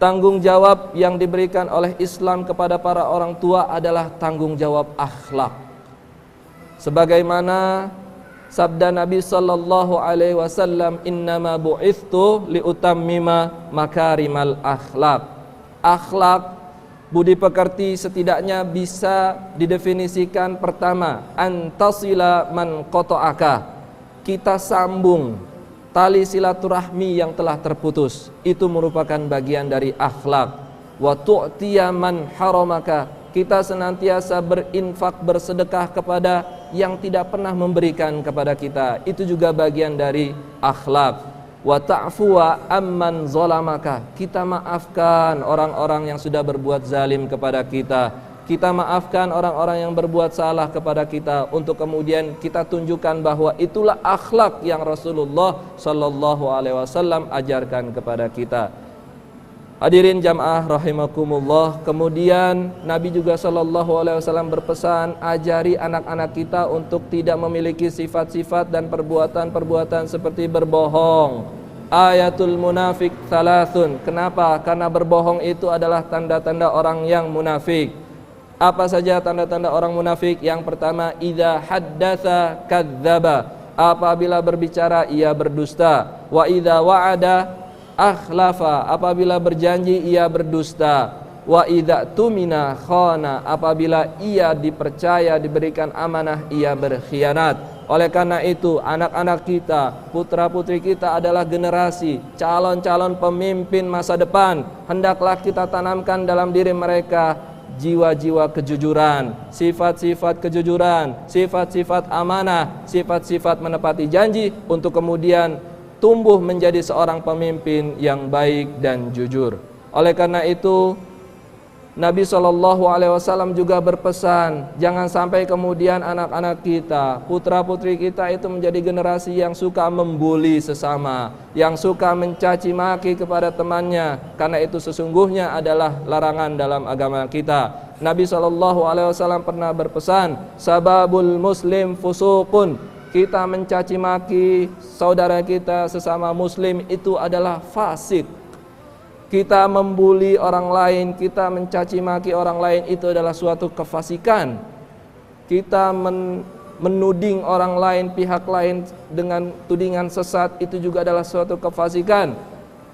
Tanggung jawab yang diberikan oleh Islam kepada para orang tua adalah tanggung jawab akhlak. Sebagaimana sabda Nabi sallallahu alaihi wasallam, "Innama bu'ithtu liutammima makarimal akhlak." Akhlak, budi pekerti setidaknya bisa didefinisikan pertama, antasila man qata'aka. Kita sambung tali silaturahmi yang telah terputus, itu merupakan bagian dari akhlak. Wa tu'tiya man haramaka, kita senantiasa berinfak, bersedekah kepada yang tidak pernah memberikan kepada kita, itu juga bagian dari akhlak. Wa ta'fuwa amman zalamaka, kita maafkan orang-orang yang sudah berbuat zalim kepada kita. Kita maafkan orang-orang yang berbuat salah kepada kita, untuk kemudian kita tunjukkan bahwa itulah akhlak yang Rasulullah sallallahu alaihi wasallam ajarkan kepada kita. Hadirin jamaah rahimakumullah, kemudian Nabi juga sallallahu alaihi wasallam berpesan, ajari anak-anak kita untuk tidak memiliki sifat-sifat dan perbuatan-perbuatan seperti berbohong. Ayatul munafik thalathun. Kenapa? Karena berbohong itu adalah tanda-tanda orang yang munafik. Apa saja tanda-tanda orang munafik? Yang pertama, idza haddatsa kadzdzaba, apabila berbicara ia berdusta. Wa idza wa'ada akhlafa, apabila berjanji ia berdusta. Wa idza tumina khana, apabila ia dipercaya, diberikan amanah, ia berkhianat. Oleh karena itu, anak-anak kita, putra-putri kita adalah generasi calon-calon pemimpin masa depan. Hendaklah kita tanamkan dalam diri mereka jiwa-jiwa kejujuran, sifat-sifat kejujuran, sifat-sifat amanah, sifat-sifat menepati janji, untuk kemudian tumbuh menjadi seorang pemimpin yang baik dan jujur. Oleh karena itu, Nabi SAW juga berpesan, jangan sampai kemudian anak-anak kita, putra-putri kita itu menjadi generasi yang suka membuli sesama, yang suka mencaci maki kepada temannya, karena itu sesungguhnya adalah larangan dalam agama kita. Nabi SAW pernah berpesan, sababul muslim fusuqun, kita mencaci maki saudara kita sesama muslim itu adalah fasik. Kita membuli orang lain, kita mencaci maki orang lain, itu adalah suatu kefasikan. Kita menuding orang lain, pihak lain dengan tudingan sesat, itu juga adalah suatu kefasikan.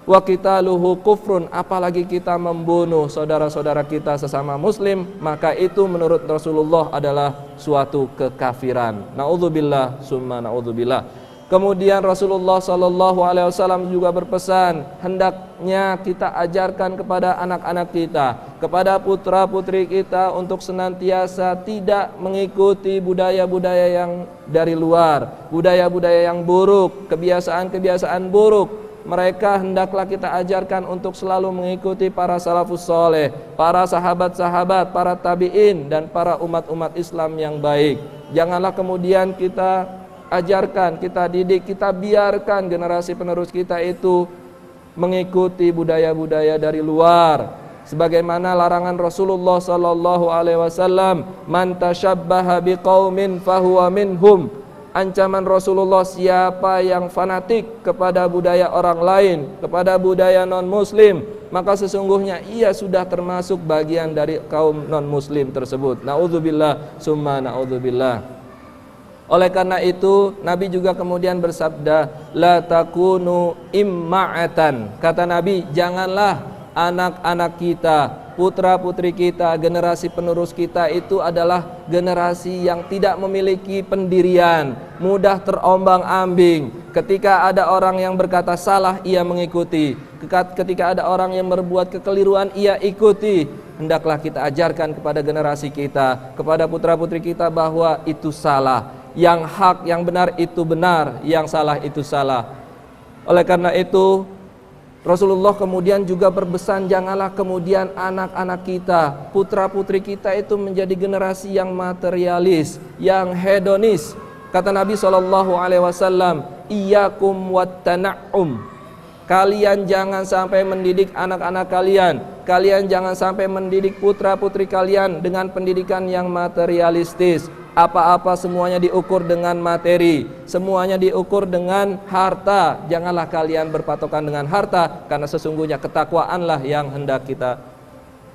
Wa qitaluhu kufrun, apalagi kita membunuh saudara-saudara kita sesama muslim, maka itu menurut Rasulullah adalah suatu kekafiran. Naudzubillah summa naudzubillah. Kemudian Rasulullah SAW juga berpesan, hendaknya kita ajarkan kepada anak-anak kita, kepada putra-putri kita, untuk senantiasa tidak mengikuti budaya-budaya yang dari luar, budaya-budaya yang buruk, kebiasaan-kebiasaan buruk. Mereka hendaklah kita ajarkan untuk selalu mengikuti para salafus soleh, para sahabat-sahabat, para tabi'in, dan para umat-umat Islam yang baik. Janganlah kemudian kita ajarkan, kita didik, kita biarkan generasi penerus kita itu mengikuti budaya-budaya dari luar. Sebagaimana larangan Rasulullah sallallahu alaihi wasallam, man tashabbaha biqaumin fahuwa minhum. Ancaman Rasulullah, siapa yang fanatik kepada budaya orang lain, kepada budaya non-muslim, maka sesungguhnya ia sudah termasuk bagian dari kaum non-muslim tersebut. Naudzubillah summa naudzubillah. Oleh karena itu, Nabi juga kemudian bersabda, la takunu imma'atan. Kata Nabi, janganlah anak-anak kita, putra-putri kita, generasi penerus kita itu adalah generasi yang tidak memiliki pendirian, mudah terombang-ambing. Ketika ada orang yang berkata salah, ia mengikuti. Ketika ada orang yang berbuat kekeliruan, ia ikuti. Hendaklah kita ajarkan kepada generasi kita, kepada putra-putri kita, bahwa itu salah. Yang hak, yang benar itu benar, yang salah itu salah. Oleh karena itu, Rasulullah kemudian juga berpesan, janganlah kemudian anak-anak kita, putra-putri kita itu menjadi generasi yang materialis, yang hedonis. Kata Nabi SAW, iyyakum wattana'um. Kalian jangan sampai mendidik anak-anak kalian, kalian jangan sampai mendidik putra-putri kalian dengan pendidikan yang materialistis. Apa-apa semuanya diukur dengan materi, semuanya diukur dengan harta. Janganlah kalian berpatokan dengan harta, karena sesungguhnya ketakwaanlah yang hendak kita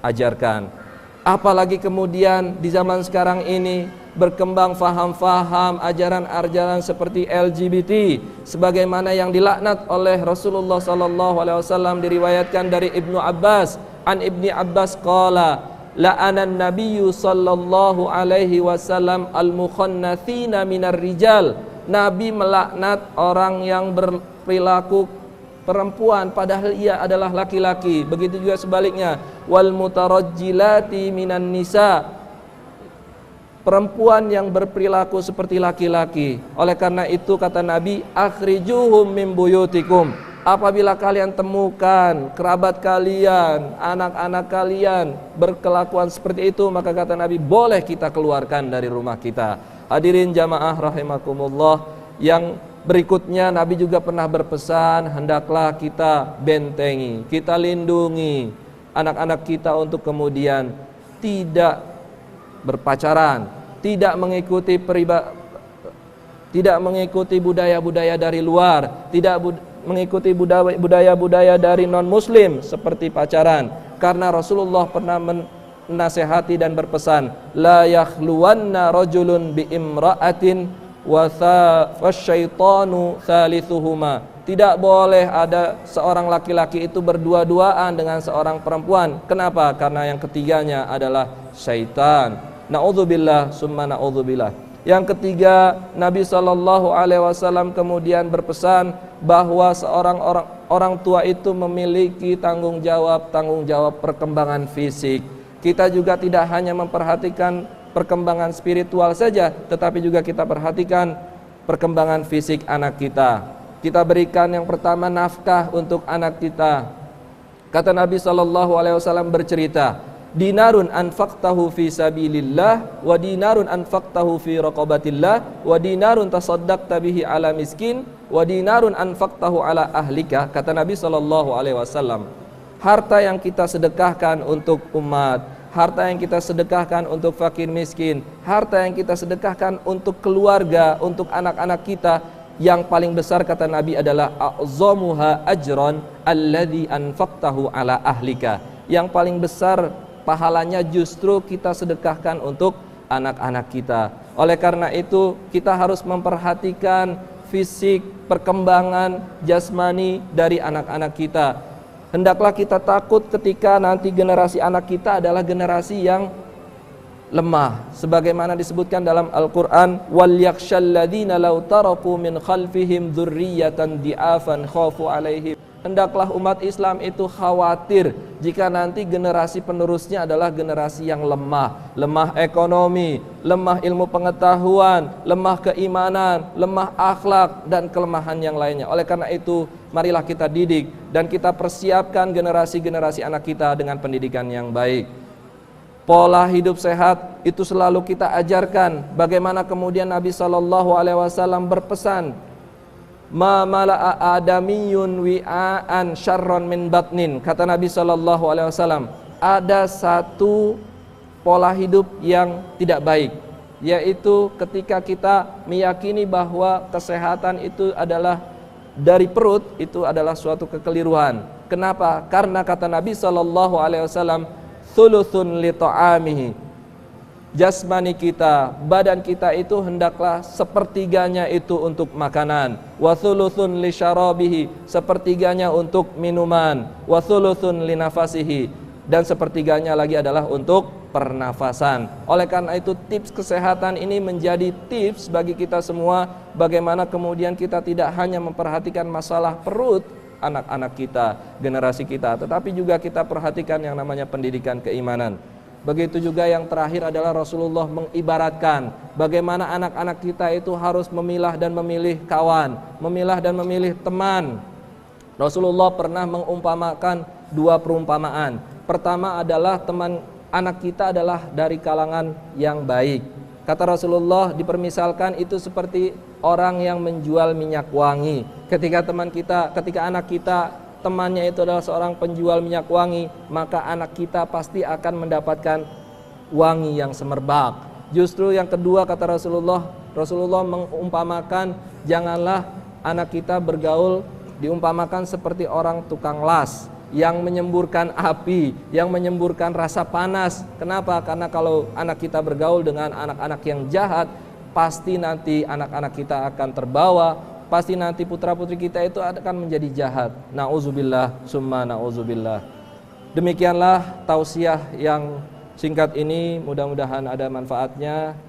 ajarkan. Apalagi kemudian di zaman sekarang ini berkembang faham-faham ajaran-ajaran seperti LGBT, sebagaimana yang dilaknat oleh Rasulullah SAW. Diriwayatkan dari Ibnu Abbas, an Ibni Abbas qala la'anan nabiyyu sallallahu alaihi wasallam al-mukhannathina minar rijal. Nabi melaknat orang yang berperilaku perempuan padahal ia adalah laki-laki. Begitu juga sebaliknya, wal mutarajjilati minan nisa, perempuan yang berperilaku seperti laki-laki. Oleh karena itu kata Nabi, akhrijuhum min buyutikum. Apabila kalian temukan kerabat kalian, anak-anak kalian berkelakuan seperti itu, maka kata Nabi, boleh kita keluarkan dari rumah kita. Hadirin jamaah rahimakumullah, yang berikutnya Nabi juga pernah berpesan, hendaklah kita bentengi, kita lindungi anak-anak kita untuk kemudian tidak berpacaran, tidak mengikuti budaya-budaya dari luar, tidak mengikuti budaya-budaya dari non-muslim seperti pacaran. Karena Rasulullah pernah menasehati dan berpesan, la yakhluwanna rajulun bi imra'atin wa syaitanu thalithuhuma. Tidak boleh ada seorang laki-laki itu berdua-duaan dengan seorang perempuan. Kenapa? Karena yang ketiganya adalah syaitan. Na'udzubillah summa na'udzubillah. Yang ketiga, Nabi SAW kemudian berpesan bahwa seorang orang tua itu memiliki tanggung jawab perkembangan fisik. Kita juga tidak hanya memperhatikan perkembangan spiritual saja, tetapi juga kita perhatikan perkembangan fisik anak kita. Kita berikan yang pertama nafkah untuk anak kita. Kata Nabi SAW bercerita, dinarun anfaqtahu fi sabilillah wa dinarun anfaqtahu fi raqabatillah wa dinarun tasaddaqta bihi ala miskin wa dinarun anfaqtahu ala ahlika. Kata Nabi SAW, harta yang kita sedekahkan untuk umat, harta yang kita sedekahkan untuk fakir miskin, harta yang kita sedekahkan untuk keluarga, untuk anak-anak kita, yang paling besar kata Nabi adalah a'zamuha ajran alladhi anfaqtahu ala ahlika. Yang paling besar pahalanya justru kita sedekahkan untuk anak-anak kita. Oleh karena itu kita harus memperhatikan fisik, perkembangan jasmani dari anak-anak kita. Hendaklah kita takut ketika nanti generasi anak kita adalah generasi yang lemah, sebagaimana disebutkan dalam Al-Quran, wal yakshalladzina law taraku min khalfihim dzurriyyatan di'afan khafu alaihim. Hendaklah umat Islam itu khawatir jika nanti generasi penerusnya adalah generasi yang lemah ekonomi, lemah ilmu pengetahuan, lemah keimanan, lemah akhlak, dan kelemahan yang lainnya. Oleh karena itu, marilah kita didik dan kita persiapkan generasi-generasi anak kita dengan pendidikan yang baik. Pola hidup sehat itu selalu kita ajarkan. Bagaimana kemudian Nabi SAW berpesan, ma mala'a adamiyun wi'an syarron min batnin. Kata Nabi SAW, ada satu pola hidup yang tidak baik, yaitu ketika kita meyakini bahwa kesehatan itu adalah dari perut, itu adalah suatu kekeliruan. Kenapa? Karena kata Nabi SAW, thuluthun li ta'amihi, jasmani kita, badan kita itu hendaklah sepertiganya itu untuk makanan, wa thuluthun li syarabihi, sepertiganya untuk minuman, wa thuluthun li nafasihi, dan sepertiganya lagi adalah untuk pernafasan. Oleh karena itu tips kesehatan ini menjadi tips bagi kita semua, bagaimana kemudian kita tidak hanya memperhatikan masalah perut anak-anak kita, generasi kita, tetapi juga kita perhatikan yang namanya pendidikan keimanan. Begitu juga yang terakhir adalah Rasulullah mengibaratkan bagaimana anak-anak kita itu harus memilah dan memilih kawan, memilah dan memilih teman. Rasulullah pernah mengumpamakan dua perumpamaan. Pertama adalah teman anak kita adalah dari kalangan yang baik. Kata Rasulullah, dipermisalkan itu seperti orang yang menjual minyak wangi. Ketika anak kita temannya itu adalah seorang penjual minyak wangi, maka anak kita pasti akan mendapatkan wangi yang semerbak. Justru yang kedua kata Rasulullah mengumpamakan janganlah anak kita bergaul diumpamakan seperti orang tukang las yang menyemburkan api, yang menyemburkan rasa panas. Kenapa? Karena kalau anak kita bergaul dengan anak-anak yang jahat, pasti nanti anak-anak kita akan terbawa, pasti nanti putra-putri kita itu akan menjadi jahat. Nauzubillah summa nauzubillah. Demikianlah tausiah yang singkat ini, mudah-mudahan ada manfaatnya.